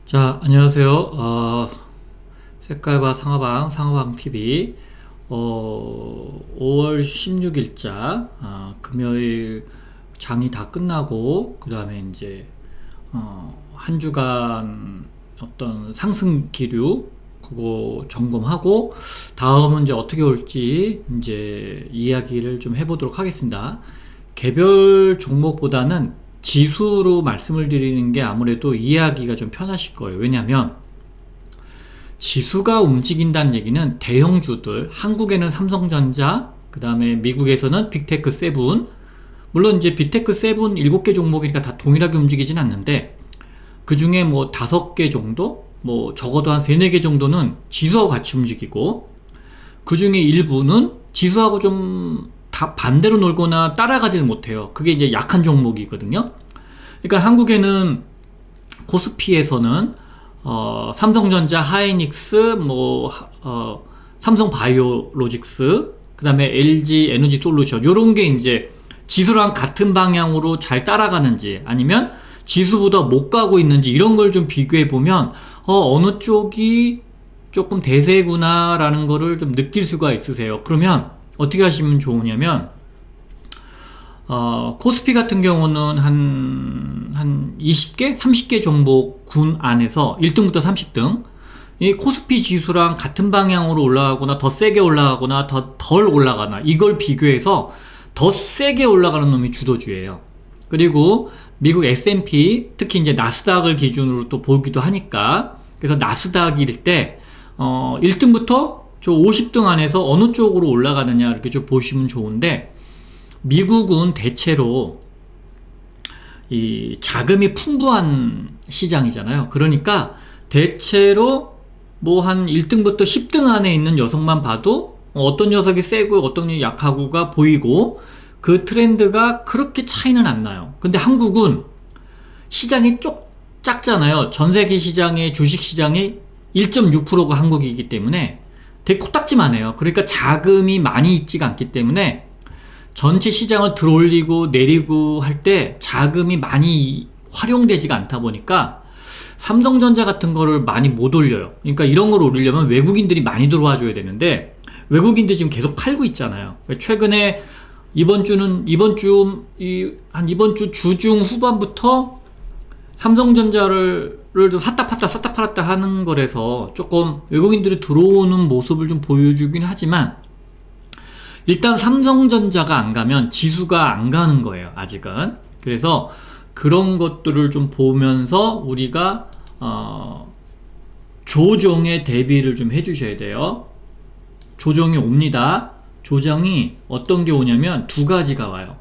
자, 안녕하세요. 색깔바 상하방 TV. 5월 16일자, 금요일 장이 다 끝나고, 그 다음에 이제, 한 주간 어떤 상승 기류, 그거 점검하고, 다음은 이제 어떻게 올지, 이제 이야기를 좀 해보도록 하겠습니다. 개별 종목보다는 지수로 말씀을 드리는 게 아무래도 이해하기가 좀 편하실 거예요. 왜냐하면 지수가 움직인다는 얘기는 대형주들, 한국에는 삼성전자, 그 다음에 미국에서는 빅테크 세븐, 물론 이제 빅테크 세븐 7개 종목이니까 다 동일하게 움직이진 않는데, 그 중에 뭐 5개 정도, 뭐 적어도 한 3, 4개 정도는 지수하고 같이 움직이고, 그 중에 일부는 지수하고 좀 다 반대로 놀거나 따라가질 못해요. 그게 이제 약한 종목이거든요. 그러니까 한국에는 코스피에서는 삼성전자, 하이닉스, 삼성바이오로직스, 그 다음에 LG 에너지솔루션, 요런 게 이제 지수랑 같은 방향으로 잘 따라가는지, 아니면 지수보다 못 가고 있는지, 이런 걸 좀 비교해 보면 어느 쪽이 조금 대세구나라는 거를 좀 느낄 수가 있으세요. 그러면 어떻게 하시면 좋으냐면, 코스피 같은 경우는 한 20개? 30개 종목군 안에서 1등부터 30등, 이 코스피 지수랑 같은 방향으로 올라가거나 더 세게 올라가거나 더 덜 올라가나, 이걸 비교해서 더 세게 올라가는 놈이 주도주예요. 그리고 미국 S&P, 특히 이제 나스닥을 기준으로 또 보기도 하니까, 그래서 나스닥일 때 1등부터 저 50등 안에서 어느 쪽으로 올라가느냐, 이렇게 좀 보시면 좋은데, 미국은 대체로 이 자금이 풍부한 시장이잖아요. 그러니까 대체로 뭐 한 1등부터 10등 안에 있는 녀석만 봐도 어떤 녀석이 세고 어떤 녀석이 약하고가 보이고, 그 트렌드가 그렇게 차이는 안 나요. 근데 한국은 시장이 작잖아요. 전 세계 시장의 주식 시장이 1.6%가 한국이기 때문에 되게 코딱지만 해요. 그러니까 자금이 많이 있지가 않기 때문에 전체 시장을 들어올리고 내리고 할 때 자금이 많이 활용되지가 않다 보니까 삼성전자 같은 거를 많이 못 올려요. 그러니까 이런 걸 올리려면 외국인들이 많이 들어와 줘야 되는데, 외국인들이 지금 계속 팔고 있잖아요. 최근에 이번 주 주중 후반부터 삼성전자를 샀다 팔았다 하는 거라서 조금 외국인들이 들어오는 모습을 좀 보여주긴 하지만, 일단 삼성전자가 안 가면 지수가 안 가는 거예요, 아직은. 그래서 그런 것들을 좀 보면서 우리가 조정에 대비를 좀 해주셔야 돼요. 조정이 옵니다. 조정이 어떤 게 오냐면 두 가지가 와요.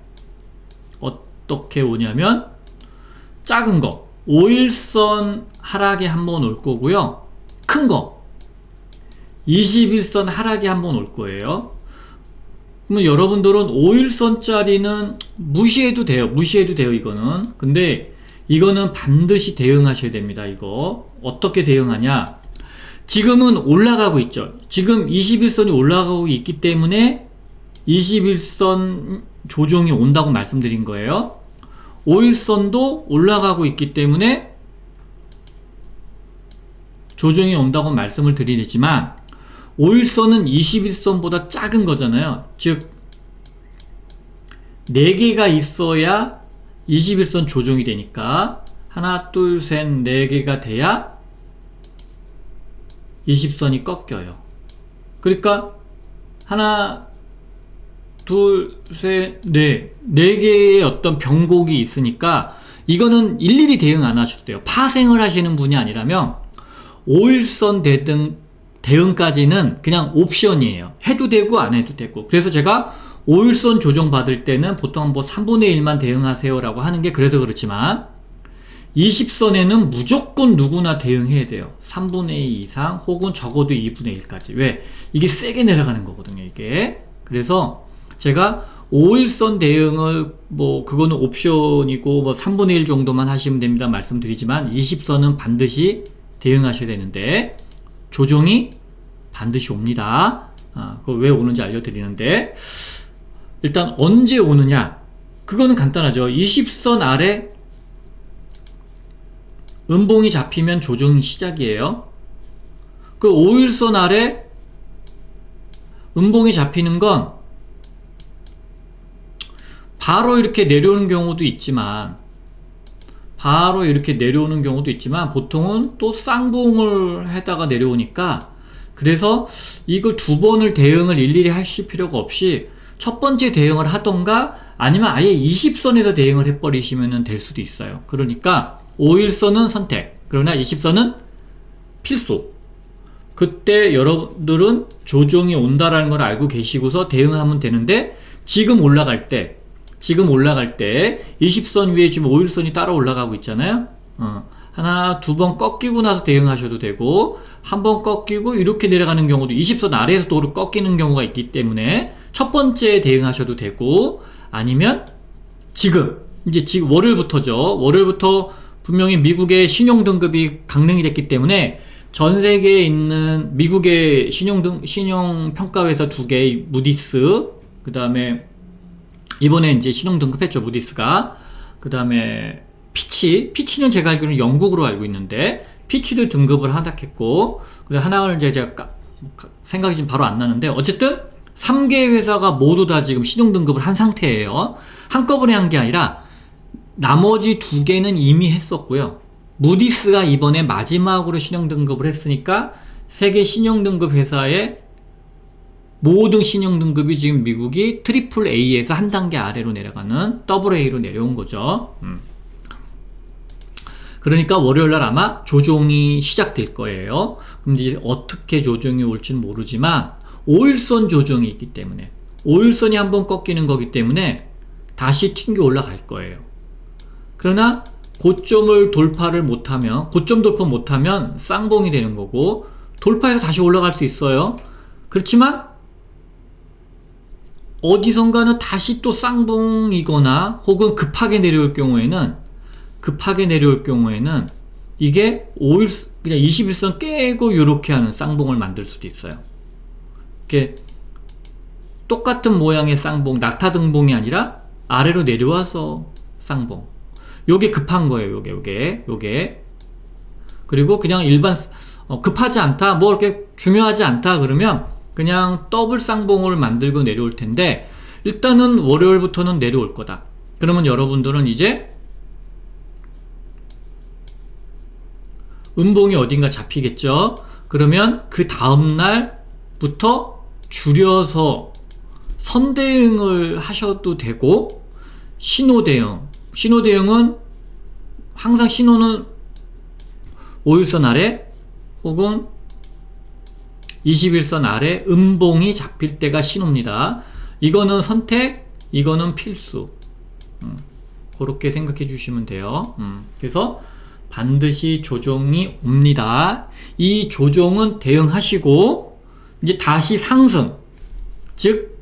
어떻게 오냐면, 작은 거 5일선 하락에 한번 올 거고요, 큰 거 21선 하락에 한번 올 거예요. 그러면 여러분들은 5일선짜리는 무시해도 돼요. 이거는. 근데 이거는 반드시 대응하셔야 됩니다. 이거 어떻게 대응하냐, 지금은 올라가고 있죠. 지금 21선이 올라가고 있기 때문에 21선 조정이 온다고 말씀드린 거예요. 5일선도 올라가고 있기 때문에 조정이 온다고 말씀을 드리지만, 5일선은 21선보다 작은 거잖아요. 즉 4개가 있어야 21선 조정이 되니까, 하나 둘 셋 4개가 돼야 20선이 꺾여요. 그러니까 하나 둘 셋 넷 4개의 어떤 병곡이 있으니까, 이거는 일일이 대응 안 하셔도 돼요. 파생을 하시는 분이 아니라면 5일선 대응까지는 그냥 옵션이에요. 해도 되고 안 해도 되고. 그래서 제가 5일선 조정 받을 때는 보통 뭐 3분의 1만 대응하세요 라고 하는 게 그래서 그렇지만, 20선에는 무조건 누구나 대응해야 돼요. 3분의 2 이상 혹은 적어도 2분의 1까지. 왜? 이게 세게 내려가는 거거든요, 이게. 그래서 제가 5일선 대응을 그거는 옵션이고 3분의 1 정도만 하시면 됩니다 말씀드리지만, 20선은 반드시 대응하셔야 되는데, 조정이 반드시 옵니다. 그거 왜 오는지 알려드리는데, 일단 언제 오느냐, 그거는 간단하죠. 20선 아래 음봉이 잡히면 조정이 시작이에요. 그 5일선 아래 음봉이 잡히는 건 바로 이렇게 내려오는 경우도 있지만 보통은 또 쌍봉을 해다가 내려오니까, 그래서 이걸 두 번을 대응을 일일이 하실 필요가 없이 첫 번째 대응을 하던가 아니면 아예 20선에서 대응을 해버리시면 될 수도 있어요. 그러니까 5일선은 선택, 그러나 20선은 필수. 그때 여러분들은 조정이 온다라는 걸 알고 계시고서 대응하면 되는데, 지금 올라갈 때 20선 위에 지금 5일선이 따라 올라가고 있잖아요. 하나, 두 번 꺾이고 나서 대응하셔도 되고, 한 번 꺾이고 이렇게 내려가는 경우도 20선 아래에서 또 꺾이는 경우가 있기 때문에 첫 번째 대응하셔도 되고, 아니면 지금 월요일부터죠. 월요일부터 분명히 미국의 신용등급이 강등이 됐기 때문에 전 세계에 있는 미국의 신용평가회사 두 개, 무디스, 그 다음에 이번에 이제 신용등급했죠, 무디스가. 그 다음에 피치는 제가 알기로는 영국으로 알고 있는데, 피치도 등급을 하락했고, 하나를 이제 제가 생각이 지금 바로 안 나는데, 어쨌든 3개 회사가 모두 다 지금 신용등급을 한 상태예요. 한꺼번에 한 게 아니라 나머지 두 개는 이미 했었고요. 무디스가 이번에 마지막으로 신용등급을 했으니까 세계 신용등급 회사의 모든 신용등급이 지금 미국이 트리플 A에서 한 단계 아래로 내려가는 더블 A로 내려온 거죠. 그러니까 월요일날 아마 조정이 시작될 거예요. 그럼 이제 어떻게 조정이 올지는 모르지만 5일선 조정이 있기 때문에, 5일선이 한번 꺾이는 거기 때문에 다시 튕겨 올라갈 거예요. 그러나 고점 돌파 못하면 쌍봉이 되는 거고, 돌파해서 다시 올라갈 수 있어요. 그렇지만 어디선가는 다시 또 쌍봉이거나 혹은 급하게 내려올 경우에는 이게 그냥 21선 깨고 이렇게 하는 쌍봉을 만들 수도 있어요. 이렇게 똑같은 모양의 쌍봉, 낙타등봉이 아니라 아래로 내려와서 쌍봉. 요게 급한 거예요. 요게. 그리고 그냥 일반 급하지 않다, 뭐 이렇게 중요하지 않다 그러면 그냥 더블 쌍봉을 만들고 내려올 텐데, 일단은 월요일부터는 내려올 거다. 그러면 여러분들은 이제 음봉이 어딘가 잡히겠죠. 그러면 그 다음날부터 줄여서 선대응을 하셔도 되고, 신호대응은 항상 신호는 5일선 아래 혹은 21선 아래 음봉이 잡힐 때가 신호입니다. 이거는 선택, 이거는 필수. 그렇게 생각해 주시면 돼요. 그래서 반드시 조정이 옵니다. 이 조정은 대응하시고 이제 다시 상승, 즉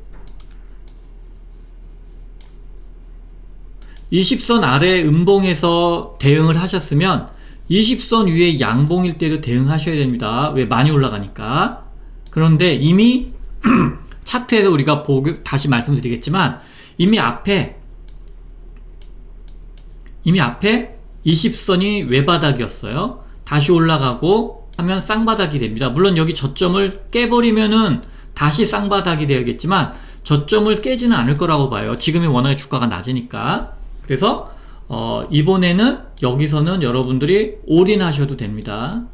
20선 아래 음봉에서 대응을 하셨으면 20선 위에 양봉일 때도 대응하셔야 됩니다. 왜? 많이 올라가니까. 그런데 이미 차트에서 우리가 다시 말씀드리겠지만, 이미 앞에 20선이 외바닥이었어요. 다시 올라가고 하면 쌍바닥이 됩니다. 물론 여기 저점을 깨버리면은 다시 쌍바닥이 되겠지만 저점을 깨지는 않을 거라고 봐요. 지금이 워낙에 주가가 낮으니까. 그래서 이번에는 여기서는 여러분들이 올인하셔도 됩니다.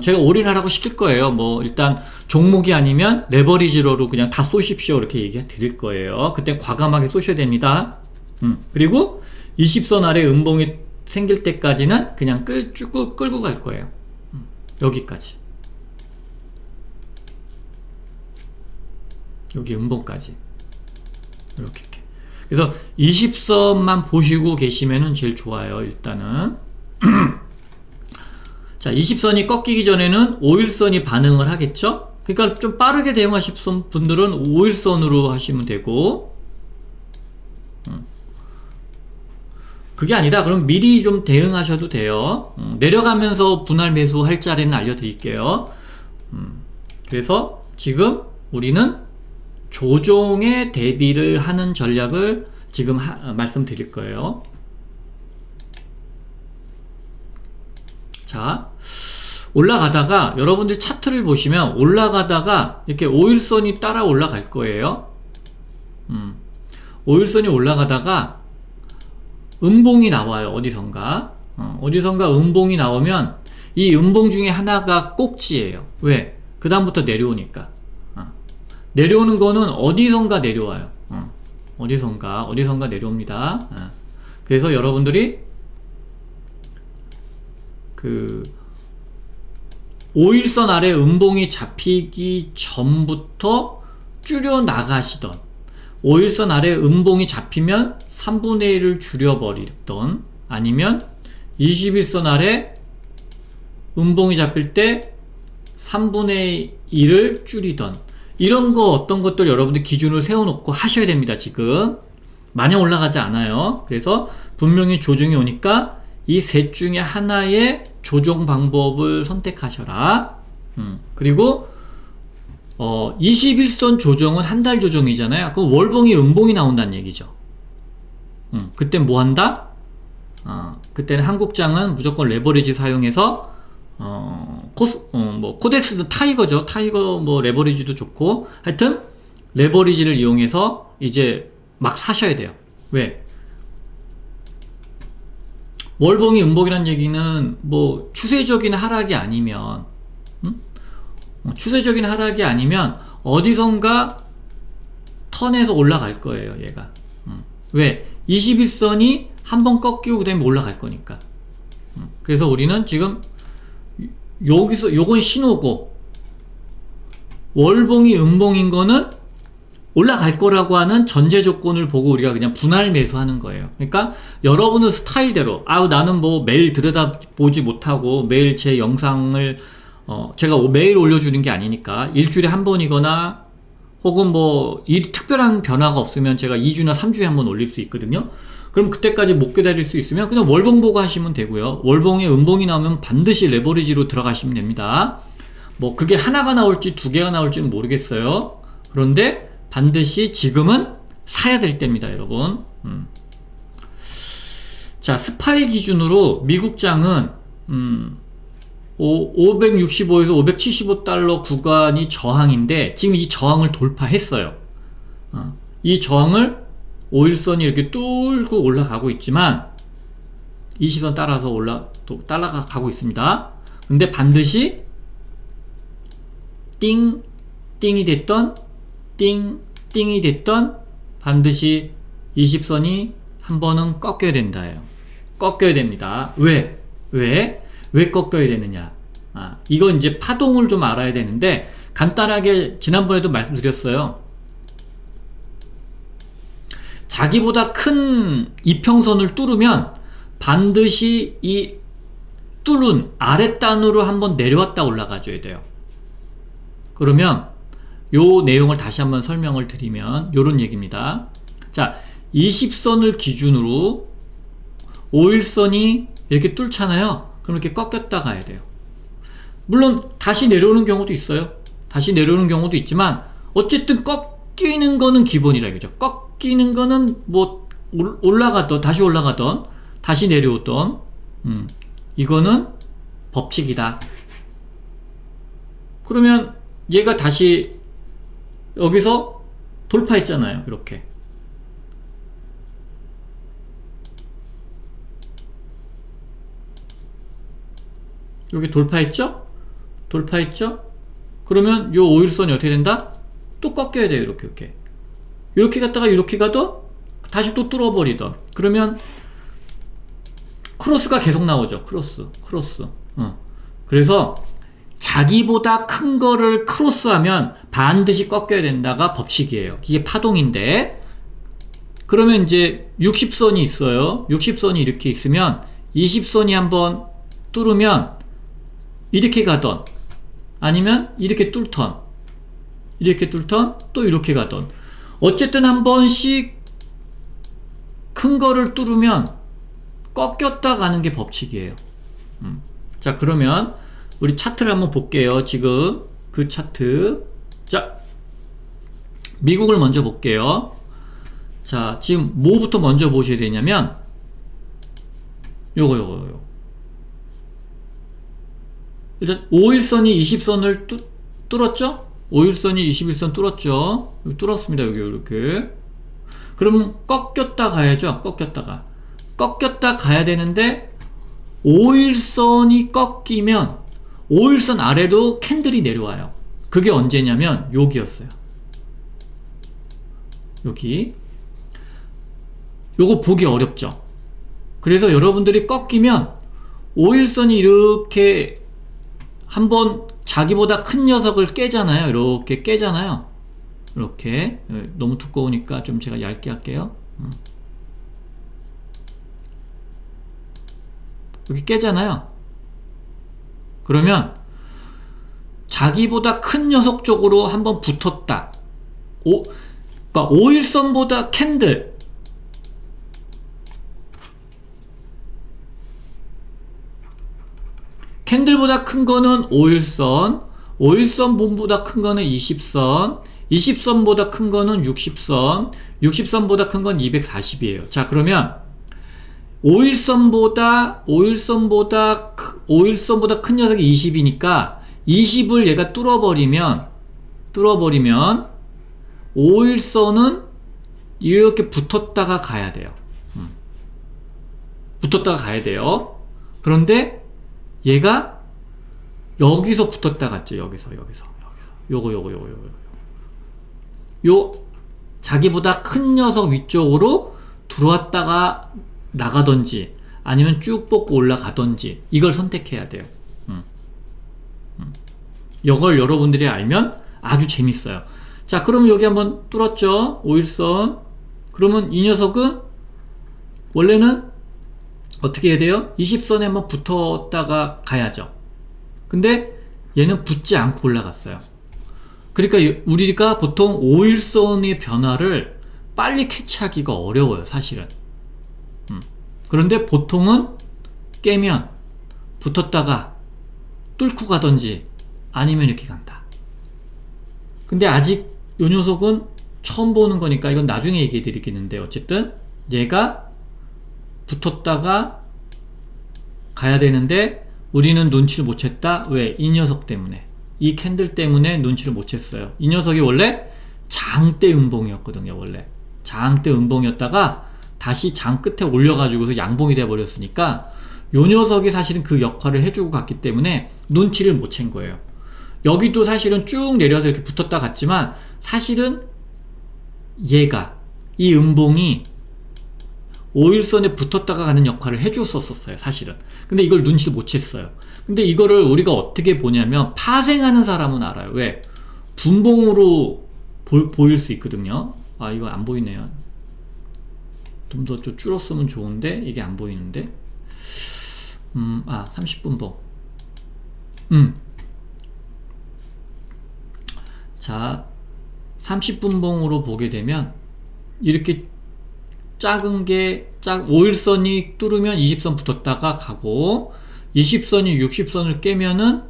제가 올인하라고 시킬 거예요. 뭐 일단 종목이 아니면 레버리지로로 그냥 다 쏘십시오 이렇게 얘기 드릴 거예요. 그때 과감하게 쏘셔야 됩니다. 그리고 20선 아래 음봉이 생길 때까지는 그냥 쭉 끌고 갈 거예요. 여기까지. 여기 음봉까지. 이렇게. 그래서 20선만 보시고 계시면은 제일 좋아요. 일단은 자, 20선이 꺾이기 전에는 5일선이 반응을 하겠죠. 그러니까 좀 빠르게 대응하실 분들은 5일선으로 하시면 되고, 그게 아니다 그럼 미리 좀 대응하셔도 돼요. 내려가면서 분할 매수할 자리는 알려드릴게요. 그래서 지금 우리는 조정에 대비를 하는 전략을 지금 말씀드릴 거예요. 자, 올라가다가 여러분들 차트를 보시면 올라가다가 이렇게 5일선이 따라 올라갈 거예요. 5일선이 올라가다가 음봉이 나와요. 어디선가. 어디선가 음봉이 나오면 이 음봉 중에 하나가 꼭지예요. 왜? 그 다음부터 내려오니까. 내려오는 거는 어디선가 내려와요. 어디선가 내려옵니다. 그래서 여러분들이 그 5일선 아래 음봉이 잡히기 전부터 줄여 나가시던, 5일선 아래 음봉이 잡히면 3분의 1을 줄여버리던, 아니면 21선 아래 음봉이 잡힐 때 3분의 1을 줄이던, 이런 거 어떤 것들 여러분들 기준을 세워놓고 하셔야 됩니다. 지금 마냥 올라가지 않아요. 그래서 분명히 조정이 오니까 이 셋 중에 하나의 조정 방법을 선택하셔라. 그리고 21선 조정은 한 달 조정이잖아요. 그럼 월봉이 음봉이 나온다는 얘기죠. 그때 뭐 한다? 그때는 한국장은 무조건 레버리지 사용해서 코덱스도 타이거죠. 타이거 뭐 레버리지도 좋고, 하여튼 레버리지를 이용해서 이제 막 사셔야 돼요. 왜? 월봉이 음봉이란 얘기는 뭐 추세적인 하락이 아니면, 추세적인 하락이 아니면 어디선가 턴에서 올라갈 거예요, 얘가. 왜? 21선이 한번 꺾이고 그 다음에 올라갈 거니까. 그래서 우리는 지금 여기서 요건 신호고, 월봉이 음봉인 거는 올라갈 거라고 하는 전제 조건을 보고 우리가 그냥 분할 매수하는 거예요. 그러니까 여러분은 스타일대로, 나는 뭐 매일 들여다보지 못하고 매일 제 영상을 제가 매일 올려주는 게 아니니까 일주일에 한 번이거나 혹은 뭐 특별한 변화가 없으면 제가 2주나 3주에 한 번 올릴 수 있거든요. 그럼 그때까지 못 기다릴 수 있으면 그냥 월봉 보고 하시면 되고요. 월봉에 음봉이 나오면 반드시 레버리지로 들어가시면 됩니다. 뭐 그게 하나가 나올지 두 개가 나올지는 모르겠어요. 그런데 반드시 지금은 사야 될 때입니다, 여러분. 자, 스파이 기준으로 미국장은 565에서 575달러 구간이 저항인데 지금 이 저항을 돌파했어요. 이 저항을 5일선이 이렇게 뚫고 올라가고 있지만 20선 따라서 따라가고 있습니다. 근데 반드시 띵이 됐던 띵이 됐던 반드시 20선이 한 번은 꺾여야 된다예요. 꺾여야 됩니다. 왜 꺾여야 되느냐? 이건 이제 파동을 좀 알아야 되는데, 간단하게 지난번에도 말씀드렸어요. 자기보다 큰 이평선을 뚫으면 반드시 이 뚫은 아랫단으로 한번 내려왔다 올라가줘야 돼요. 그러면 요 내용을 다시 한번 설명을 드리면 요런 얘기입니다. 자, 20선을 기준으로 5일선이 이렇게 뚫잖아요. 그럼 이렇게 꺾였다 가야 돼요. 물론 다시 내려오는 경우도 있어요. 다시 내려오는 경우도 있지만 어쨌든 꺾이는 거는 기본이라 이거죠. 꺾이는 거는 뭐 올라가던 다시 올라가던 다시 내려오던 이거는 법칙이다. 그러면 얘가 다시 여기서 돌파했잖아요. 이렇게 돌파했죠? 그러면 요 5일선이 어떻게 된다? 또 꺾여야 돼요. 이렇게 갔다가 이렇게 가던 다시 또 뚫어버리던, 그러면 크로스가 계속 나오죠. 크로스. 그래서 자기보다 큰 거를 크로스하면 반드시 꺾여야 된다가 법칙이에요. 이게 파동인데, 그러면 이제 60선이 있어요. 60선이 이렇게 있으면 20선이 한번 뚫으면 이렇게 가던, 아니면 이렇게 뚫던 또 이렇게 가던, 어쨌든 한 번씩 큰 거를 뚫으면 꺾였다 가는 게 법칙이에요. 자, 그러면 우리 차트를 한번 볼게요. 지금 그 차트. 자, 미국을 먼저 볼게요. 자, 지금 뭐부터 먼저 보셔야 되냐면 요거 일단 5일선이 20선을 뚫었죠? 5일선이 21선 뚫었죠? 뚫었습니다. 여기 이렇게. 그러면 꺾였다 가야죠. 꺾였다 가야 되는데 5일선이 꺾이면 5일선 아래로 캔들이 내려와요. 그게 언제냐면 여기였어요. 여기. 요거 보기 어렵죠. 그래서 여러분들이 꺾이면 5일선이 이렇게 한번 자기보다 큰 녀석을 깨잖아요. 이렇게 깨잖아요. 이렇게. 너무 두꺼우니까 좀 제가 얇게 할게요. 여기 깨잖아요. 그러면 자기보다 큰 녀석 쪽으로 한번 붙었다. 그러니까 5일선보다 캔들보다 큰 거는 5일선, 5일선보다 큰 거는 20선, 20선보다 큰 거는 60선, 60선보다 큰 건 240이에요. 자, 그러면 5일선보다 큰 녀석이 20이니까 20을 얘가 뚫어버리면 5일선은 이렇게 붙었다가 가야 돼요. 그런데 얘가 여기서 붙었다 갔죠. 여기서. 요 자기보다 큰 녀석 위쪽으로 들어왔다가 나가던지 아니면 쭉 뻗고 올라가던지 이걸 선택해야 돼요. 이걸 여러분들이 알면 아주 재밌어요. 자, 그럼 여기 한번 뚫었죠. 5일선. 그러면 이 녀석은 원래는 어떻게 해야 돼요? 20선에 한번 붙었다가 가야죠. 근데 얘는 붙지 않고 올라갔어요. 그러니까 우리가 보통 5일선의 변화를 빨리 캐치하기가 어려워요, 사실은. 그런데 보통은 깨면 붙었다가 뚫고 가던지 아니면 이렇게 간다. 근데 아직 요 녀석은 처음 보는 거니까 이건 나중에 얘기해 드리겠는데, 어쨌든 얘가 붙었다가 가야 되는데 우리는 눈치를 못 챘다. 왜? 이 녀석 때문에, 이 캔들 때문에 눈치를 못 챘어요. 이 녀석이 원래 장대 음봉이었거든요. 원래 장대 음봉이었다가 다시 장 끝에 올려가지고서 양봉이 돼버렸으니까 요 녀석이 사실은 그 역할을 해주고 갔기 때문에 눈치를 못 챈 거예요. 여기도 사실은 쭉 내려서 이렇게 붙었다 갔지만 사실은 얘가, 이 음봉이 5일선에 붙었다가 가는 역할을 해줬었어요, 사실은. 근데 이걸 눈치를 못 챘어요. 근데 이거를 우리가 어떻게 보냐면 파생하는 사람은 알아요. 왜? 분봉으로 보일 수 있거든요. 아, 이거 안 보이네요. 좀 더 좀 줄었으면 좋은데 이게 안 보이는데. 30분봉. 자, 30분봉으로 보게 되면 이렇게 작은 게 5일선이 뚫으면 20선 붙었다가 가고, 20선이 60선을 깨면은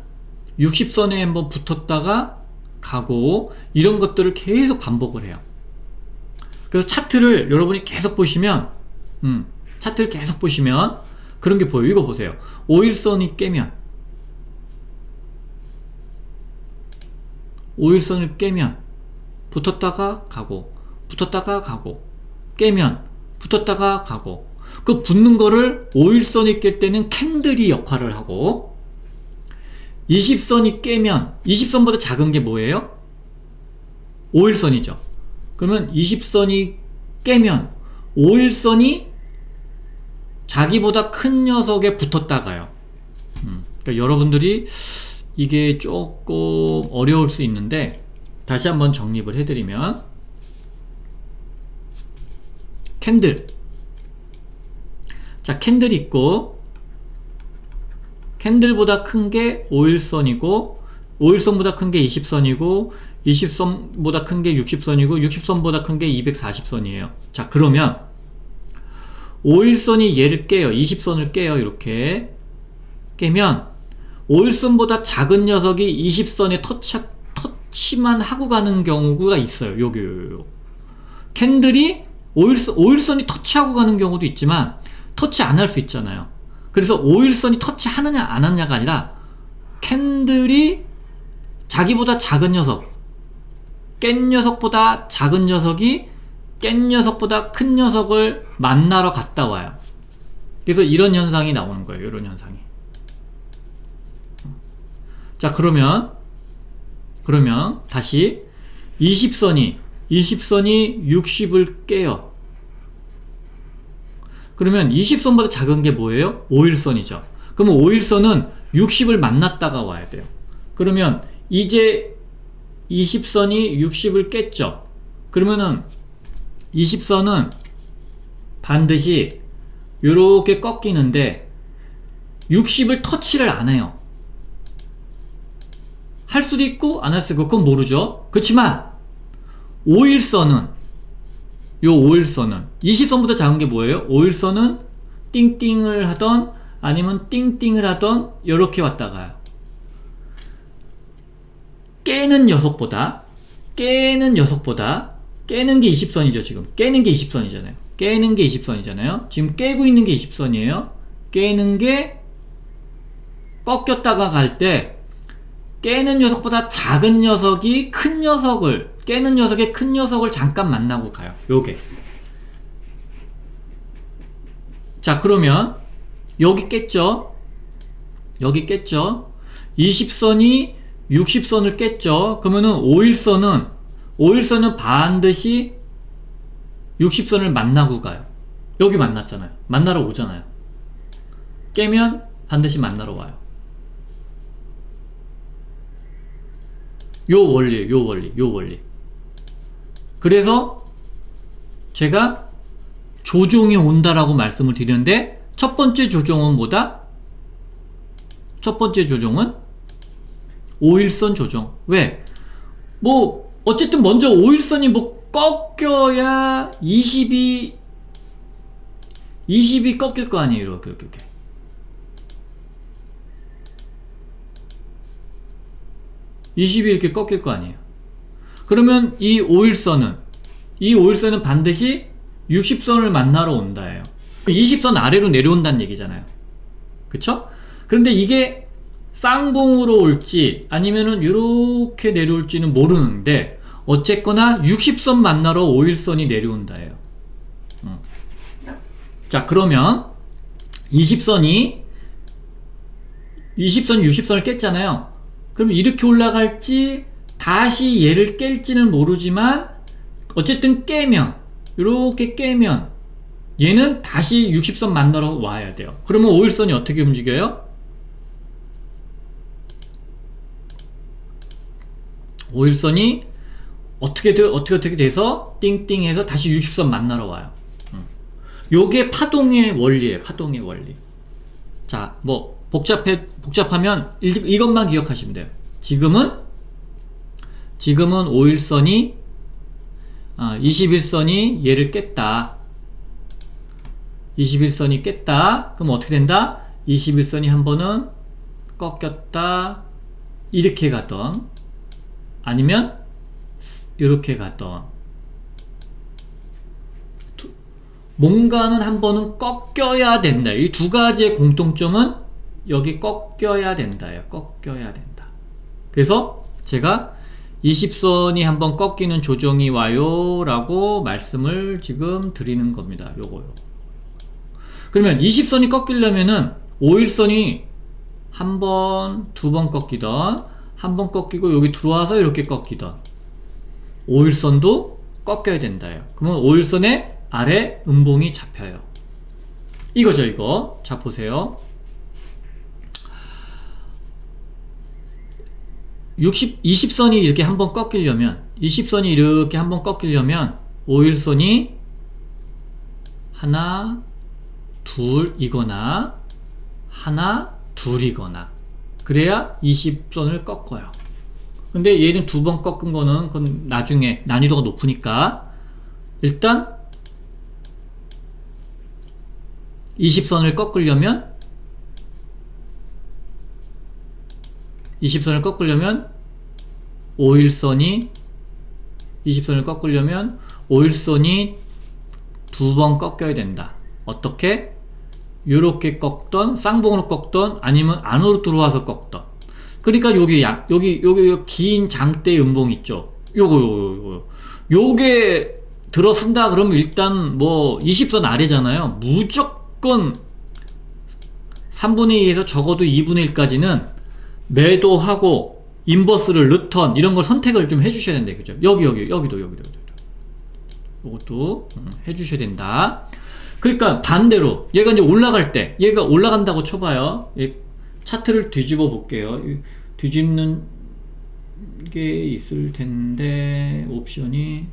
60선에 한번 붙었다가 가고, 이런 것들을 계속 반복을 해요. 그래서 차트를 여러분이 계속 보시면 그런 게 보여요. 이거 보세요. 5일선이 깨면 5일선을 깨면 붙었다가 가고, 붙었다가 가고, 깨면 붙었다가 가고, 그 붙는 거를 5일선이 깰 때는 캔들이 역할을 하고, 20선이 깨면 20선보다 작은 게 뭐예요? 5일선이죠. 그러면 20선이 깨면 5일선이 자기보다 큰 녀석에 붙었다 가요. 그러니까 여러분들이 이게 조금 어려울 수 있는데 다시 한번 정립을 해드리면, 캔들. 자, 캔들 있고, 캔들보다 큰 게 5일선이고, 5일선보다 큰 게 20선이고, 20선보다 큰 게 60선이고, 60선보다 큰 게 240선이에요. 자, 그러면 5일선이 얘를 깨요. 20선을 깨요. 이렇게 깨면 5일선보다 작은 녀석이 20선에 터치만 하고 가는 경우가 있어요. 여기. 캔들이 5일선이 터치하고 가는 경우도 있지만 터치 안 할 수 있잖아요. 그래서 5일선이 터치하느냐 안 하느냐가 아니라 캔들이 자기보다 작은 녀석, 깬 녀석보다 작은 녀석이 깬 녀석보다 큰 녀석을 만나러 갔다 와요. 그래서 이런 현상이 나오는 거예요. 이런 현상이. 자, 그러면 다시 20선이 60을 깨요. 그러면 20선보다 작은 게 뭐예요? 5일선이죠. 그러면 5일선은 60을 만났다가 와야 돼요. 그러면 이제 20선이 60을 깼죠. 그러면은 20선은 반드시 요렇게 꺾이는데 60을 터치를 안 해요. 할 수도 있고 안 할 수도 있고 그건 모르죠. 그렇지만 5일선은 20선보다 작은 게 뭐예요? 5일선은 띵띵을 하던 아니면 띵띵을 하던 요렇게 왔다 가요. 깨는 녀석보다 깨는 게 20선이죠. 지금 깨는 게 20선이잖아요. 지금 깨고 있는 게 20선이에요. 깨는 게 꺾였다가 갈 때 깨는 녀석보다 작은 녀석이 큰 녀석을 깨는 녀석의 큰 녀석을 잠깐 만나고 가요. 요게. 자, 그러면 여기 깼죠. 20선이 60선을 깼죠. 그러면은 5일선은 반드시 60선을 만나고 가요. 여기 만났잖아요. 만나러 오잖아요. 깨면 반드시 만나러 와요. 요 원리. 그래서 제가 조종이 온다라고 말씀을 드리는데 첫 번째 조종은 뭐다? 첫 번째 조종은 5일선 조종. 왜? 뭐 어쨌든 먼저 5일선이 뭐 꺾여야 20이 꺾일 거 아니에요. 이렇게. 이렇게 꺾일 거 아니에요. 그러면 이 5일선은 반드시 60선을 만나러 온다예요. 20선 아래로 내려온다는 얘기잖아요. 그쵸? 그런데 이게 쌍봉으로 올지 아니면은 이렇게 내려올지는 모르는데 어쨌거나 60선 만나러 5일선이 내려온다예요. 자, 그러면 20선이 60선을 깼잖아요. 그럼 이렇게 올라갈지 다시 얘를 깰지는 모르지만 어쨌든 이렇게 깨면 얘는 다시 60선 만나러 와야 돼요. 그러면 5일선이 어떻게 움직여요? 5일선이 어떻게 돼서 띵띵해서 다시 60선 만나러 와요. 요게 파동의 원리예요. 자, 뭐 복잡하면 이것만 기억하시면 돼요. 지금은 5일선이 21선이 얘를 깼다. 21선이 깼다. 그럼 어떻게 된다? 21선이 한 번은 꺾였다. 이렇게 가던 아니면 이렇게 가던 뭔가는 한 번은 꺾여야 된다. 이 두 가지의 공통점은 여기 꺾여야 된다예요. 그래서 제가 20선이 한번 꺾이는 조정이 와요 라고 말씀을 지금 드리는 겁니다. 요거요. 그러면 20선이 꺾이려면은 5일선이 한 번, 두 번 꺾이던 한 번 꺾이고 여기 들어와서 이렇게 꺾이던 5일선도 꺾여야 된다예요. 그러면 5일선의 아래 음봉이 잡혀요. 이거죠, 이거. 자, 보세요. 20선이 이렇게 한번 꺾이려면 5일선이 하나, 둘이거나 하나, 둘이거나 그래야 20선을 꺾어요. 근데 얘는 두 번 꺾은 거는 그건 나중에 난이도가 높으니까 일단 20선을 꺾으려면 5일선이 두 번 꺾여야 된다. 어떻게? 요렇게 꺾던 쌍봉으로 꺾던 아니면 안으로 들어와서 꺾던 그러니까 여기 긴 장대 음봉 있죠. 요게 들어선다 그러면 일단 뭐 20선 아래잖아요. 무조건 3분의 2에서 적어도 2분의 1까지는 매도하고 인버스를 리턴 이런 걸 선택을 좀 해주셔야 된다. 그죠? 여기도 이것도 해주셔야 된다. 그러니까 반대로 얘가 이제 올라갈 때 얘가 올라간다고 쳐봐요. 차트를 뒤집어 볼게요. 뒤집는 게 있을 텐데 옵션이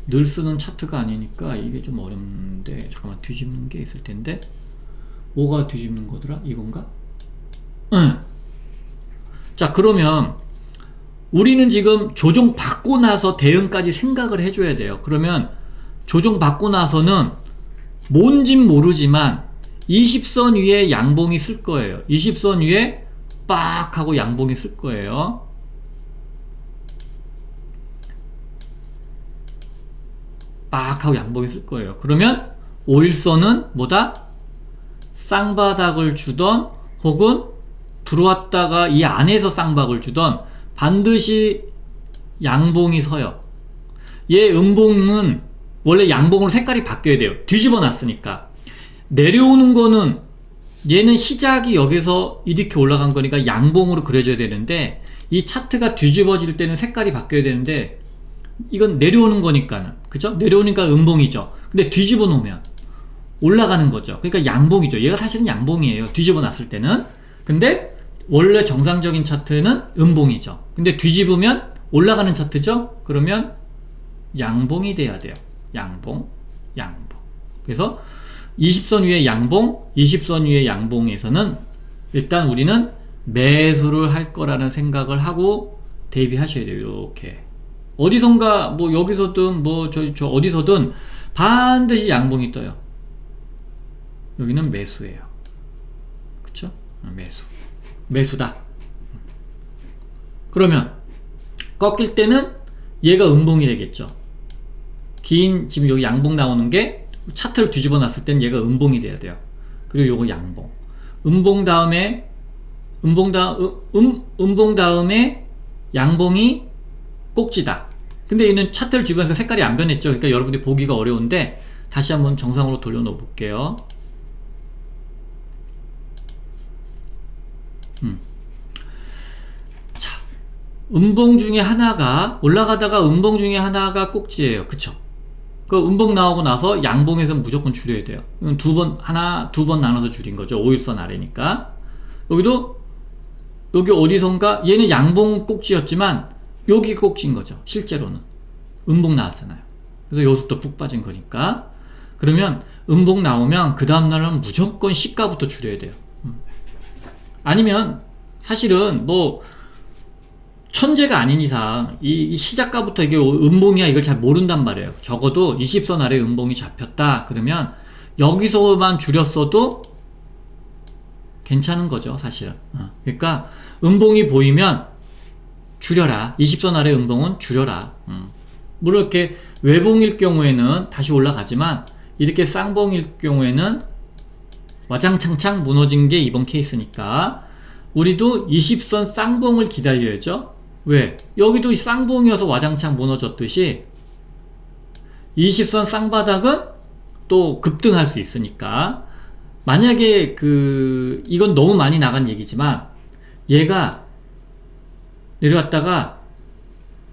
늘 쓰는 차트가 아니니까 이게 좀 어렵는데 잠깐만 뒤집는 게 있을 텐데 뭐가 뒤집는 거더라? 이건가? 응. 자 그러면 우리는 지금 조정 받고 나서 대응까지 생각을 해줘야 돼요. 그러면 조정 받고 나서는 뭔진 모르지만 20선 위에 양봉이 쓸 거예요. 20선 위에 빡 하고 양봉이 쓸 거예요. 빡 하고 양봉이 쓸 거예요. 그러면 5일선은 뭐다? 쌍바닥을 주던 혹은 들어왔다가 이 안에서 쌍박을 주던 반드시 양봉이 서요. 얘 음봉은 원래 양봉으로 색깔이 바뀌어야 돼요. 뒤집어 놨으니까. 내려오는 거는 얘는 시작이 여기서 이렇게 올라간 거니까 양봉으로 그려져야 되는데 이 차트가 뒤집어질 때는 색깔이 바뀌어야 되는데 이건 내려오는 거니까는 그죠? 내려오니까 음봉이죠. 근데 뒤집어 놓으면 올라가는 거죠. 그러니까 양봉이죠. 얘가 사실은 양봉이에요. 뒤집어 놨을 때는. 근데 원래 정상적인 차트는 음봉이죠. 근데 뒤집으면 올라가는 차트죠. 그러면 양봉이 돼야 돼요. 양봉. 그래서 20선 위에 양봉, 20선 위에 양봉에서는 일단 우리는 매수를 할 거라는 생각을 하고 대비하셔야 돼요. 이렇게 어디선가 뭐 여기서든 뭐 저 어디서든 반드시 양봉이 떠요. 여기는 매수예요. 그쵸? 매수다. 그러면 꺾일 때는 얘가 음봉이 되겠죠. 지금 여기 양봉 나오는 게 차트를 뒤집어 놨을 땐 얘가 음봉이 돼야 돼요. 그리고 요거 양봉. 음봉 다음에 양봉이 꼭지다. 근데 얘는 차트를 뒤집어서 색깔이 안 변했죠. 그러니까 여러분들이 보기가 어려운데 다시 한번 정상으로 돌려놓아 볼게요. 자, 음봉 중에 하나가 올라가다가 음봉 중에 하나가 꼭지예요. 그쵸? 그 음봉 나오고 나서 양봉에서 무조건 줄여야 돼요. 두 번 나눠서 줄인 거죠. 5일선 아래니까. 여기 어디선가 얘는 양봉 꼭지였지만 여기 꼭지인 거죠. 실제로는 음봉 나왔잖아요. 그래서 여기서부터 푹 빠진 거니까. 그러면 음봉 나오면 그 다음날은 무조건 시가부터 줄여야 돼요. 아니면 사실은 뭐 천재가 아닌 이상 이 시작가부터 이게 음봉이야 이걸 잘 모른단 말이에요. 적어도 20선 아래 음봉이 잡혔다 그러면 여기서만 줄였어도 괜찮은 거죠 사실은. 그러니까 음봉이 보이면 줄여라. 20선 아래 음봉은 줄여라. 물론 이렇게 외봉일 경우에는 다시 올라가지만 이렇게 쌍봉일 경우에는 와장창창 무너진 게 이번 케이스니까 우리도 20선 쌍봉을 기다려야죠. 왜? 여기도 쌍봉이어서 와장창 무너졌듯이 20선 쌍바닥은 또 급등할 수 있으니까 만약에 이건 너무 많이 나간 얘기지만 얘가 내려왔다가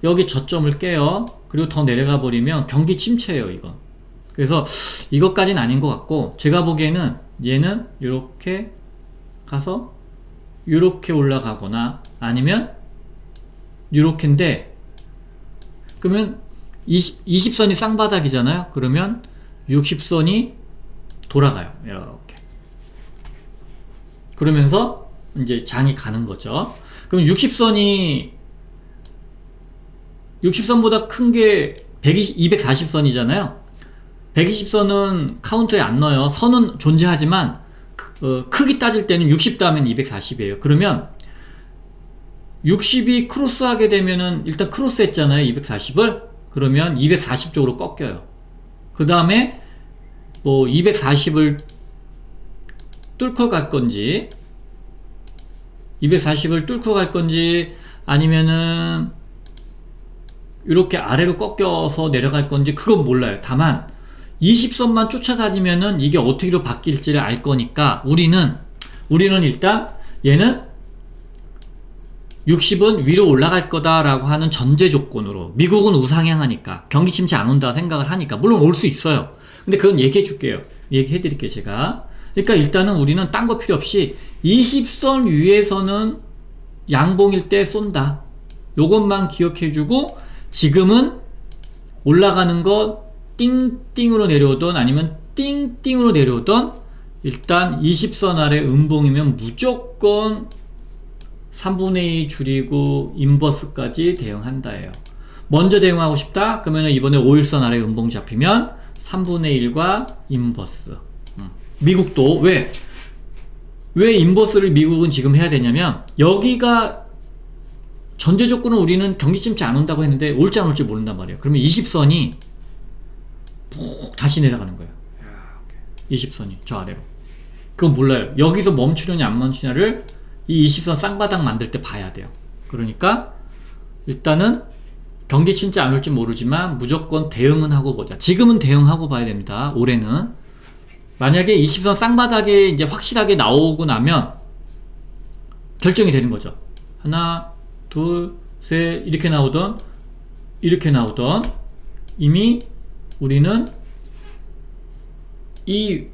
여기 저점을 깨요. 그리고 더 내려가 버리면 경기 침체예요 이건. 그래서 이것까지는 아닌 것 같고 제가 보기에는 얘는 이렇게 가서 이렇게 올라가거나 아니면 이렇게인데 그러면 20선이 쌍바닥이잖아요. 그러면 60선이 돌아가요. 이렇게. 그러면서 이제 장이 가는 거죠. 그럼 60선보다 큰 게 240선이잖아요. 120선은 카운터에 안 넣어요. 선은 존재하지만 크기 따질 때는 60 다음엔 240이에요. 그러면 60이 크로스하게 되면은 일단 크로스 했잖아요. 240을. 그러면 240쪽으로 꺾여요. 그 다음에 뭐 240을 뚫고 갈 건지 240을 뚫고 갈 건지 아니면은 이렇게 아래로 꺾여서 내려갈 건지 그건 몰라요. 다만 20선만 쫓아다니면은 이게 어떻게로 바뀔지를 알 거니까 우리는 일단 얘는 60은 위로 올라갈 거다라고 하는 전제 조건으로 미국은 우상향하니까 경기 침체 안 온다 생각을 하니까 물론 올 수 있어요. 근데 그건 얘기해 줄게요. 얘기해 드릴게요 제가. 그러니까 일단은 우리는 딴 거 필요 없이 20선 위에서는 양봉일 때 쏜다. 요것만 기억해 주고 지금은 올라가는 거 띵띵으로 내려오던 아니면 띵띵으로 내려오던 일단 20선 아래 음봉이면 무조건 3분의 2 줄이고 인버스까지 대응한다예요. 먼저 대응하고 싶다? 그러면 이번에 5일선 아래 음봉 잡히면 3분의 1과 인버스. 미국도 왜 인버스를 미국은 지금 해야 되냐면 여기가 전제 조건은 우리는 경기 침체 안 온다고 했는데 올지 안 올지 모른단 말이에요. 그러면 20선이 푹 다시 내려가는 거예요. 20선이 저 아래로. 그건 몰라요. 여기서 멈추느냐 안 멈추냐를 이 20선 쌍바닥 만들 때 봐야 돼요. 그러니까 일단은 경기 침체 안 올지 모르지만 무조건 대응은 하고 보자. 지금은 대응하고 봐야 됩니다. 올해는 만약에 20선 쌍바닥에 이제 확실하게 나오고 나면 결정이 되는 거죠. 하나, 둘, 셋 이렇게 나오던 이미 우리는 이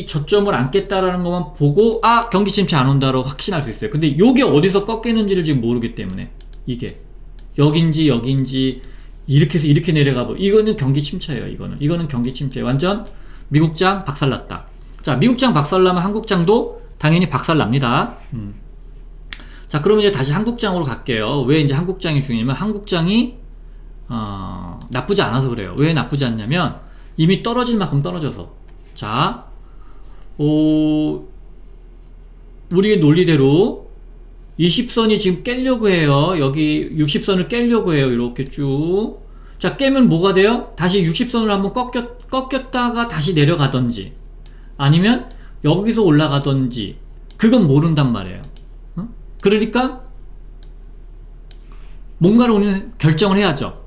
저점을 안 깼다라는 것만 보고 경기 침체 안 온다로 확신할 수 있어요. 근데 요게 어디서 꺾이는지를 지금 모르기 때문에 이게 여긴지 이렇게 해서 이렇게 내려가 버 이거는 경기 침체예요. 이거는 경기 침체. 완전 미국장 박살났다. 자, 미국장 박살나면 한국장도 당연히 박살납니다. 자, 그러면 이제 다시 한국장으로 갈게요. 왜 이제 한국장이 중요하냐면 한국장이 나쁘지 않아서 그래요. 왜 나쁘지 않냐면 이미 떨어질 만큼 떨어져서. 자, 우리의 논리대로 20선이 지금 깨려고 해요. 여기 60선을 깨려고 해요. 이렇게 쭉. 자, 깨면 뭐가 돼요? 다시 60선을 한번 꺾였다가 다시 내려가던지 아니면 여기서 올라가던지 그건 모른단 말이에요. 그러니까 뭔가를 우리는 결정을 해야죠.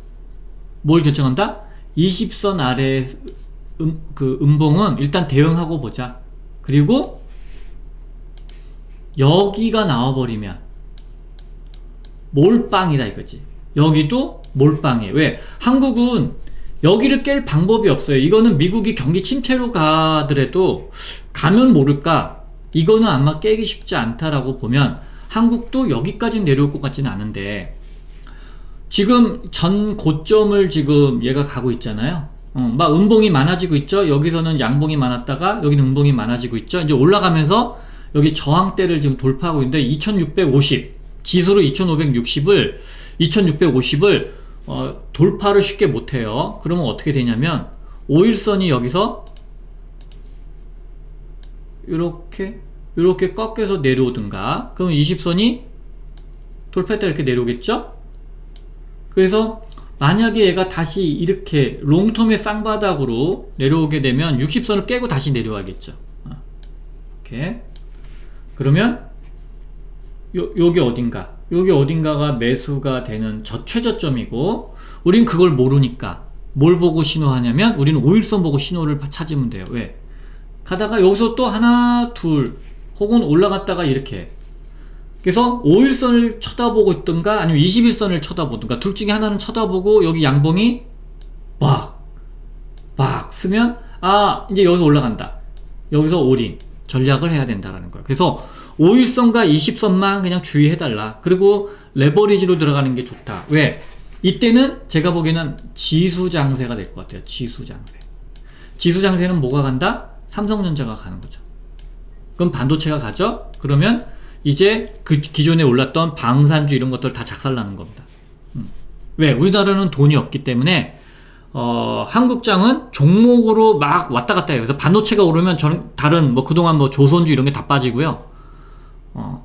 뭘 결정한다? 20선 아래 음봉은 일단 대응하고 보자. 그리고 여기가 나와버리면 몰빵이다 이거지. 여기도 몰빵이에요. 왜? 한국은 여기를 깰 방법이 없어요. 이거는 미국이 경기 침체로 가더라도 가면 모를까? 이거는 아마 깨기 쉽지 않다라고 보면 한국도 여기까지 내려올 것 같지는 않은데 지금 전 고점을 지금 얘가 가고 있잖아요. 막 음봉이 많아지고 있죠. 여기서는 양봉이 많았다가 여기는 음봉이 많아지고 있죠. 이제 올라가면서 여기 저항대를 지금 돌파하고 있는데 2650 지수로 2650을 돌파를 쉽게 못해요. 그러면 어떻게 되냐면 5일선이 여기서 이렇게 꺾여서 내려오든가 그러면 20선이 돌파했다 이렇게 내려오겠죠. 그래서 만약에 얘가 다시 이렇게 롱텀의 쌍바닥으로 내려오게 되면 60선을 깨고 다시 내려와야겠죠. 이렇게 그러면 여기 어딘가가 매수가 되는 최저점이고 우린 그걸 모르니까 뭘 보고 신호하냐면 우리는 5일선 보고 신호를 찾으면 돼요. 왜? 가다가 여기서 또 하나 둘 혹은 올라갔다가 이렇게 그래서 5일선을 쳐다보고 있든가 아니면 21선을 쳐다보든가 둘 중에 하나는 쳐다보고 여기 양봉이 막 쓰면 이제 여기서 올라간다. 여기서 올인 전략을 해야 된다라는 거예요. 그래서 5일선과 20선만 그냥 주의해달라. 그리고 레버리지로 들어가는 게 좋다. 왜? 이때는 제가 보기에는 지수 장세가 될 것 같아요. 지수 장세는 뭐가 간다? 삼성전자가 가는 거죠. 그럼 반도체가 가죠? 그러면 이제 그 기존에 올랐던 방산주 이런 것들 다 작살나는 겁니다. 왜? 우리나라는 돈이 없기 때문에 한국장은 종목으로 막 왔다 갔다 해요. 그래서 반도체가 오르면 다른 그동안 조선주 이런 게 다 빠지고요.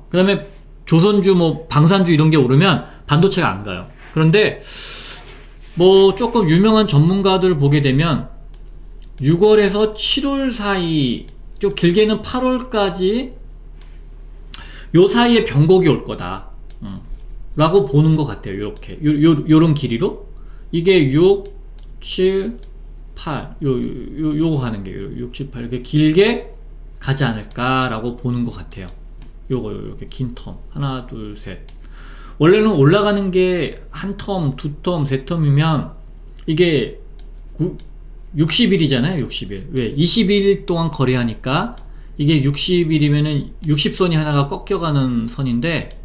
그 다음에 조선주 방산주 이런 게 오르면 반도체가 안 가요. 그런데 조금 유명한 전문가들 보게 되면 6월에서 7월 사이 좀 길게는 8월까지 요 사이에 변곡이 올 거다. 라고 보는 것 같아요. 요렇게. 요런 길이로. 이게 6, 7, 8. 요거 가는 게 6, 7, 8. 이렇게 길게 가지 않을까라고 보는 것 같아요. 요거, 이렇게 긴 텀. 하나, 둘, 셋. 원래는 올라가는 게 한 텀, 두 텀, 세 텀이면 이게 60일이잖아요. 60일. 왜? 20일 동안 거래하니까 이게 60일이면은 60선이 하나가 꺾여가는 선인데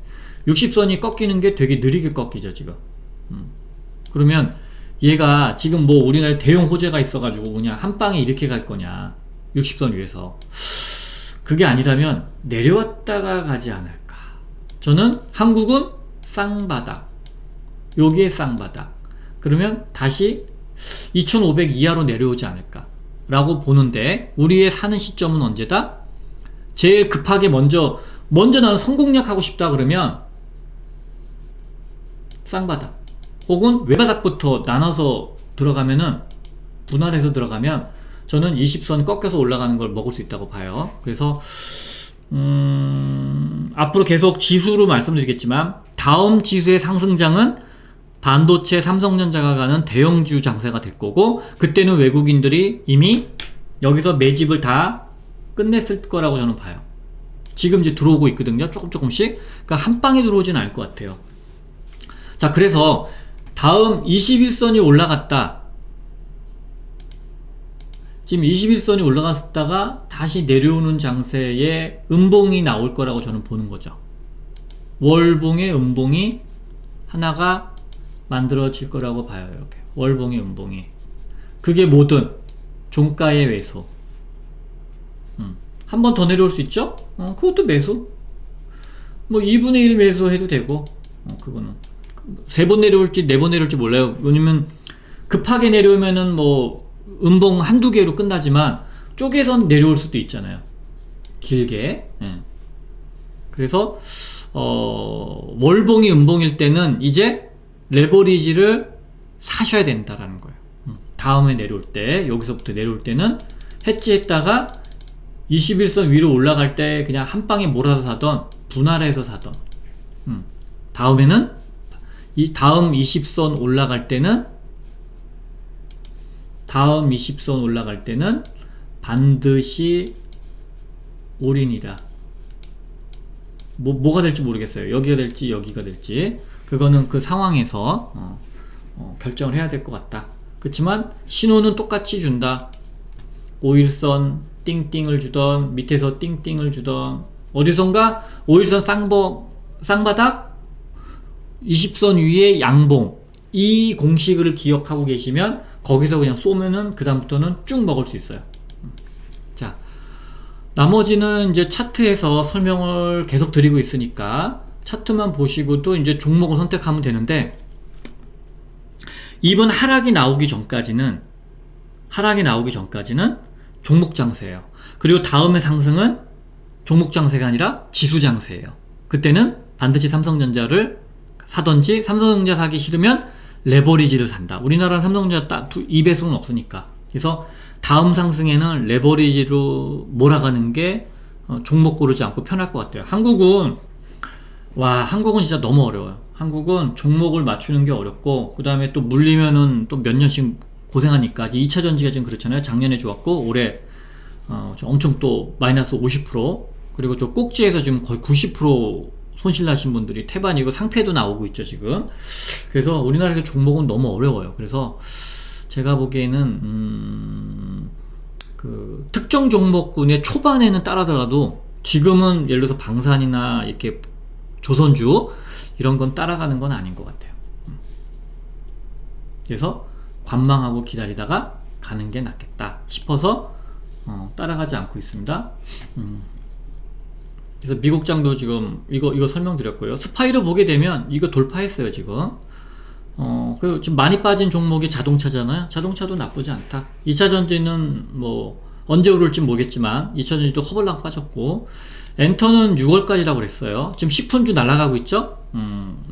60선이 꺾이는 게 되게 느리게 꺾이죠, 지금. 그러면 얘가 지금 뭐 우리나라에 대형 호재가 있어가지고 그냥 한 방에 이렇게 갈 거냐. 60선 위에서. 그게 아니라면 내려왔다가 가지 않을까. 저는 한국은 쌍바닥. 여기에 쌍바닥. 그러면 다시 2500 이하로 내려오지 않을까. 라고 보는데 우리의 사는 시점은 언제다? 제일 급하게 먼저 나는 성공략 하고 싶다 그러면 쌍바닥 혹은 외바닥부터 나눠서 들어가면은 분할해서 들어가면 저는 20선 꺾여서 올라가는 걸 먹을 수 있다고 봐요. 그래서 앞으로 계속 지수로 말씀드리겠지만 다음 지수의 상승장은 반도체 삼성전자가 가는 대형주 장세가 될 거고 그때는 외국인들이 이미 여기서 매집을 다 끝냈을 거라고 저는 봐요. 지금 이제 들어오고 있거든요. 조금씩. 그러니까 한 방에 들어오진 않을 것 같아요. 자, 그래서 다음 21선이 올라갔다. 지금 21선이 올라갔다가 다시 내려오는 장세에 음봉이 나올 거라고 저는 보는 거죠. 월봉의 음봉이 하나가 만들어질 거라고 봐요. 이렇게 월봉의 음봉이. 그게 뭐든 종가의 매수. 한 번 더 내려올 수 있죠? 그것도 매수. 뭐 2분의 1 매수해도 되고 그거는 3번 내려올지 4번 내려올지 몰라요. 왜냐면 급하게 내려오면은 뭐 음봉 한두 개로 끝나지만 쪼개선 내려올 수도 있잖아요. 길게. 그래서 월봉이 음봉일 때는 이제 레버리지를 사셔야 된다라는 거예요. 다음에 내려올 때, 여기서부터 내려올 때는 해지했다가 21선 위로 올라갈 때 그냥 한 방에 몰아서 사던 분할해서 사던 다음에는 이 다음 20선 올라갈 때는 반드시 올인이다. 뭐가 될지 모르겠어요. 여기가 될지 여기가 될지 그거는 그 상황에서 결정을 해야 될 것 같다. 그렇지만 신호는 똑같이 준다. 5일선 띵띵을 주던 밑에서 띵띵을 주던 어디선가 5일선 쌍바닥 20선 위에 양봉 이 공식을 기억하고 계시면 거기서 그냥 쏘면은 그 다음부터는 쭉 먹을 수 있어요. 자, 나머지는 이제 차트에서 설명을 계속 드리고 있으니까 차트만 보시고도 이제 종목을 선택하면 되는데 이번 하락이 나오기 전까지는 종목 장세예요. 그리고 다음에 상승은 종목 장세가 아니라 지수 장세예요. 그때는 반드시 삼성전자를 사던지 삼성전자 사기 싫으면 레버리지를 산다. 우리나라는 삼성전자 딱 2배수는 없으니까. 그래서 다음 상승에는 레버리지로 몰아가는 게 종목 고르지 않고 편할 것 같아요. 한국은 진짜 너무 어려워요. 한국은 종목을 맞추는 게 어렵고 그 다음에 또 물리면은 또 몇 년씩 고생하니까 이제 2차 전지가 지금 그렇잖아요. 작년에 좋았고 올해 엄청 또 마이너스 50% 그리고 저 꼭지에서 지금 거의 90% 손실 나신 분들이 태반이고 상패도 나오고 있죠 지금. 그래서 우리나라에서 종목은 너무 어려워요. 그래서 제가 보기에는 그 특정 종목군의 초반에는 따라더라도 지금은 예를 들어서 방산이나 이렇게 조선주 이런 건 따라가는 건 아닌 것 같아요. 그래서 관망하고 기다리다가 가는 게 낫겠다 싶어서 따라가지 않고 있습니다. 그래서 미국장도 지금 이거 설명드렸고요. 스파이로 보게 되면 이거 돌파했어요 지금. 그 지금 많이 빠진 종목이 자동차잖아요. 자동차도 나쁘지 않다. 2차 전지는 뭐 언제 오를지 모르겠지만 2차 전지도 허벌랑 빠졌고 엔터는 6월까지라고 그랬어요. 지금 10분주 날아가고 있죠.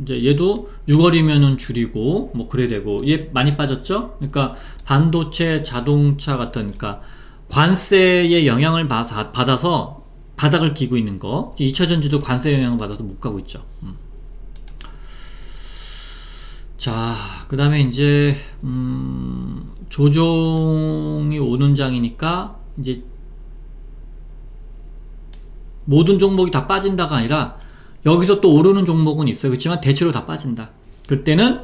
이제 얘도 6월이면은 줄이고 뭐 그래 되고 얘 많이 빠졌죠. 그러니까 반도체, 자동차 같은 그러니까 관세의 영향을 받아서 바닥을 기고 있는 거. 2차전지도 관세 영향을 받아서 못 가고 있죠. 자, 그 다음에 이제 조종이 오는 장이니까 이제 모든 종목이 다 빠진다가 아니라 여기서 또 오르는 종목은 있어요. 그렇지만 대체로 다 빠진다. 그때는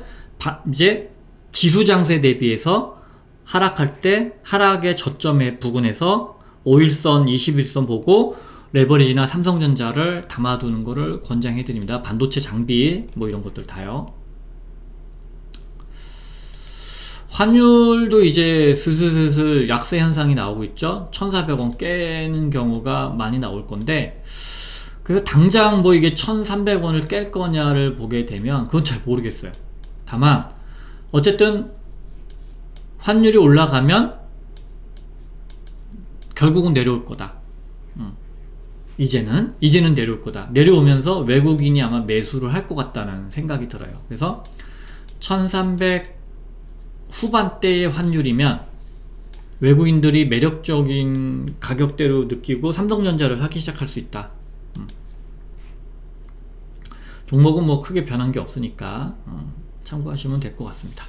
이제 지수 장세 대비해서 하락할 때 하락의 저점에 부근에서 5일선, 21선 보고 레버리지나 삼성전자를 담아두는 거를 권장해 드립니다. 반도체 장비 뭐 이런 것들 다요. 환율도 이제 슬슬 약세 현상이 나오고 있죠. 1,400원 깨는 경우가 많이 나올 건데, 그래서 당장 뭐 이게 1,300원을 깰 거냐를 보게 되면 그건 잘 모르겠어요. 다만 어쨌든 환율이 올라가면 결국은 내려올 거다. 이제는 내려올 거다. 내려오면서 외국인이 아마 매수를 할 것 같다는 생각이 들어요. 그래서 1300 후반대의 환율이면 외국인들이 매력적인 가격대로 느끼고 삼성전자를 사기 시작할 수 있다. 종목은 뭐 크게 변한 게 없으니까 참고하시면 될 것 같습니다.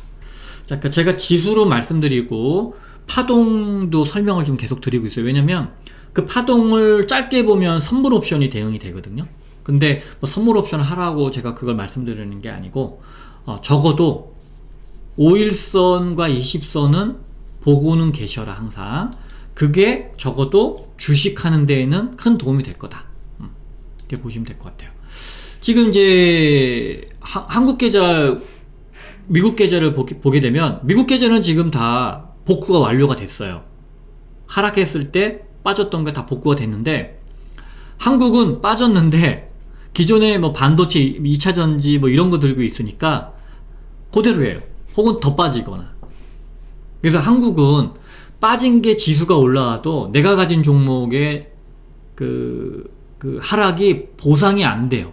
자, 그러니까 제가 지수로 말씀드리고 파동도 설명을 좀 계속 드리고 있어요. 왜냐면 그 파동을 짧게 보면 선물 옵션이 대응이 되거든요. 근데 뭐 선물 옵션을 하라고 제가 그걸 말씀드리는 게 아니고 적어도 5일선과 20선은 보고는 계셔라. 항상 그게 적어도 주식하는 데에는 큰 도움이 될 거다. 이렇게 보시면 될 것 같아요. 지금 이제 한국 계좌, 미국 계좌를 보게 되면 미국 계좌는 지금 다 복구가 완료가 됐어요. 하락했을 때 빠졌던 게 다 복구가 됐는데, 한국은 빠졌는데 기존에 뭐 반도체 2차전지 뭐 이런 거 들고 있으니까 그대로예요. 혹은 더 빠지거나. 그래서 한국은 빠진 게 지수가 올라와도 내가 가진 종목의 그 하락이 보상이 안 돼요.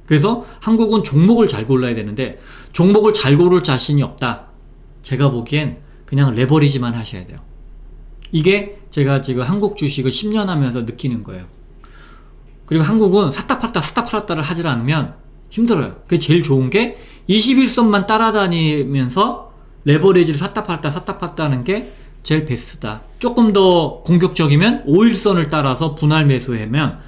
그래서 한국은 종목을 잘 골라야 되는데 종목을 잘 고를 자신이 없다. 제가 보기엔 그냥 레버리지만 하셔야 돼요. 이게 제가 지금 한국 주식을 10년 하면서 느끼는 거예요. 그리고 한국은 샀다 팔았다를 하질 않으면 힘들어요. 그게 제일 좋은 게 21선만 따라다니면서 레버리지를 샀다 팔았다 하는 게 제일 베스트다. 조금 더 공격적이면 5일선을 따라서 분할 매수하면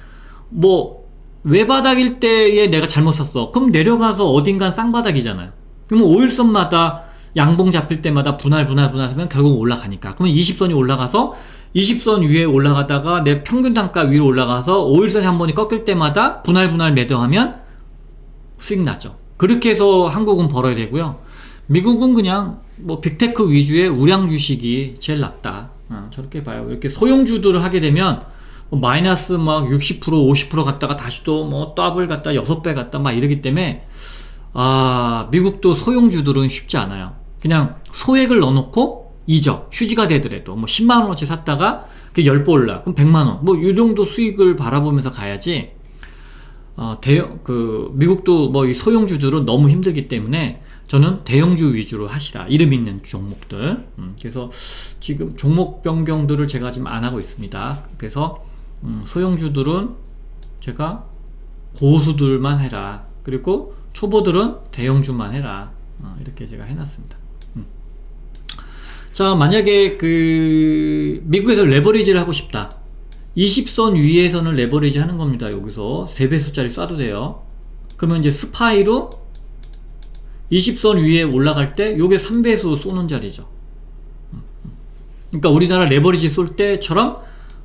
뭐 외바닥일 때에 내가 잘못 샀어. 그럼 내려가서 어딘간 쌍바닥이잖아요. 그러면 5일선마다 양봉 잡힐 때마다 분할 하면 결국 올라가니까. 그러면 20선이 올라가서 20선 위에 올라가다가 내 평균 단가 위로 올라가서 5일선이 한 번이 꺾일 때마다 분할 매도하면 수익 나죠. 그렇게 해서 한국은 벌어야 되고요. 미국은 그냥 뭐 빅테크 위주의 우량 주식이 제일 낫다. 저렇게 봐요. 이렇게 소형주들을 하게 되면 뭐 마이너스 막 60% 50% 갔다가 다시 또 뭐 더블 갔다 6배 갔다 막 이러기 때문에 미국도 소형주들은 쉽지 않아요. 그냥 소액을 넣어놓고 이적 휴지가 되더라도 뭐 10만원어치 샀다가 그 10배 올라 그럼 100만원 뭐 이 정도 수익을 바라보면서 가야지. 미국도 뭐 이 소형주들은 너무 힘들기 때문에 저는 대형주 위주로 하시라. 이름 있는 종목들. 그래서 지금 종목 변경들을 제가 지금 안 하고 있습니다. 그래서 소형주들은 제가 고수들만 해라. 그리고 초보들은 대형주만 해라. 이렇게 제가 해놨습니다. 자, 만약에 미국에서 레버리지를 하고 싶다. 20선 위에서는 레버리지 하는 겁니다. 여기서 3배수짜리 쏴도 돼요. 그러면 이제 스파이로 20선 위에 올라갈 때 요게 3배수 쏘는 자리죠. 그러니까 우리나라 레버리지 쏠 때처럼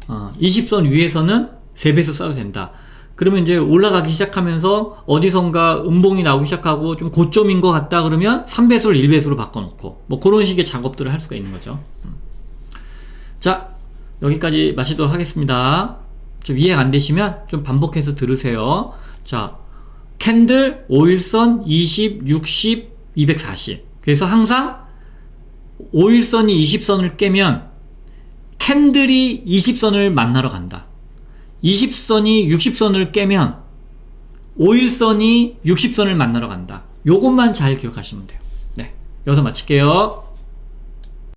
20선 위에서는 3배수 쏴도 된다. 그러면 이제 올라가기 시작하면서 어디선가 음봉이 나오기 시작하고 좀 고점인 것 같다 그러면 3배수를 1배수로 바꿔놓고 뭐 그런 식의 작업들을 할 수가 있는 거죠. 자, 여기까지 마치도록 하겠습니다. 좀 이해가 안 되시면 좀 반복해서 들으세요. 자, 캔들 5일선 20, 60, 240. 그래서 항상 5일선이 20선을 깨면 캔들이 20선을 만나러 간다. 20선이 60선을 깨면 5일선이 60선을 만나러 간다. 요것만 잘 기억하시면 돼요. 네, 여기서 마칠게요.